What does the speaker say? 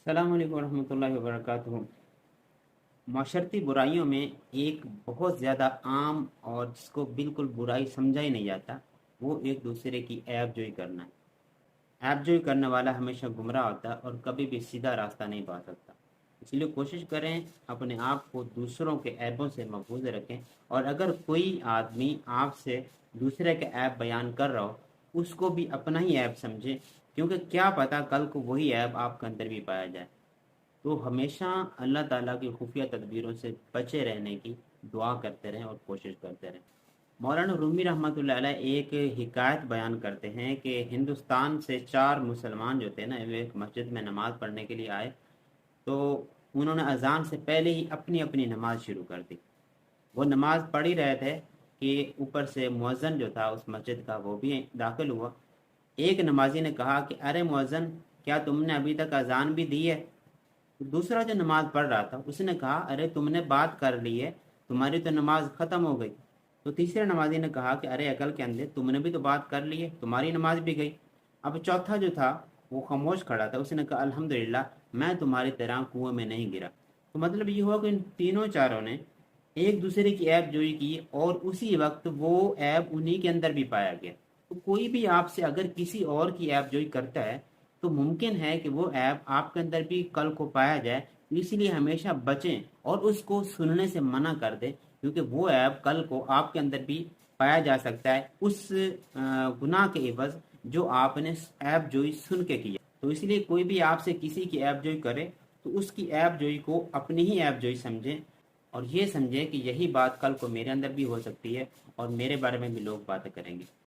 السلام علیکم ورحمۃ اللہ وبرکاتہ۔ معاشرتی برائیوں میں ایک بہت زیادہ عام اور جس کو بالکل برائی سمجھا ہی نہیں جاتا، وہ ایک دوسرے کی عیب جوئی کرنا ہے۔ عیب جوئی کرنے والا ہمیشہ گمراہ ہوتا ہے اور کبھی بھی سیدھا راستہ نہیں پا سکتا۔ اس لیے کوشش کریں اپنے آپ کو دوسروں کے عیبوں سے محفوظ رکھیں، اور اگر کوئی آدمی آپ سے دوسرے کے عیب بیان کر رہا ہو، اس کو بھی اپنا ہی عیب سمجھیں، کیونکہ کیا پتہ کل کو وہی عیب آپ کے اندر بھی پایا جائے۔ تو ہمیشہ اللہ تعالیٰ کی خفیہ تدبیروں سے بچے رہنے کی دعا کرتے رہیں اور کوشش کرتے رہیں۔ مولانا رومی رحمۃ اللہ علیہ ایک حکایت بیان کرتے ہیں کہ ہندوستان سے چار مسلمان جو تھے نا، وہ ایک مسجد میں نماز پڑھنے کے لیے آئے، تو انہوں نے اذان سے پہلے ہی اپنی اپنی نماز شروع کر دی۔ وہ نماز پڑھ ہی رہے تھے کہ اوپر سے مؤذن جو تھا اس مسجد کا وہ بھی داخل ہوا۔ ایک نمازی نے کہا کہ ارے مؤذن، کیا تم نے ابھی تک اذان بھی دی ہے؟ دوسرا جو نماز پڑھ رہا تھا اس نے کہا ارے تم نے بات کر لی ہے، تمہاری تو نماز ختم ہو گئی۔ تو تیسرے نمازی نے کہا کہ ارے عقل کے اندھے، تم نے بھی تو بات کر لی ہے، تمہاری نماز بھی گئی۔ اب چوتھا جو تھا وہ خاموش کھڑا تھا، اس نے کہا الحمدللہ میں تمہاری طرح کنویں میں نہیں گرا۔ تو مطلب یہ ہوا کہ ان تینوں چاروں نے ایک دوسرے کی عیب جوئی کی، اور اسی وقت وہ عیب انہی کے اندر بھی پایا گیا۔ تو کوئی بھی آپ سے اگر کسی اور کی عیب جوئی کرتا ہے تو ممکن ہے کہ وہ عیب آپ کے اندر بھی کل کو پایا جائے، اس لیے ہمیشہ بچیں اور اس کو سننے سے منع کر دیں، کیونکہ وہ عیب کل کو آپ کے اندر بھی پایا جا سکتا ہے اس گناہ کے عوض جو آپ نے عیب جوئی سن کے کیا۔ تو اس لیے کوئی بھی آپ سے کسی کی عیب جوئی کرے تو اس کی عیب جوئی کو اپنی ہی عیب جوئی سمجھیں، اور یہ سمجھیں کہ یہی بات کل کو میرے اندر بھی ہو سکتی ہے اور میرے بارے میں بھی لوگ باتیں کریں گے۔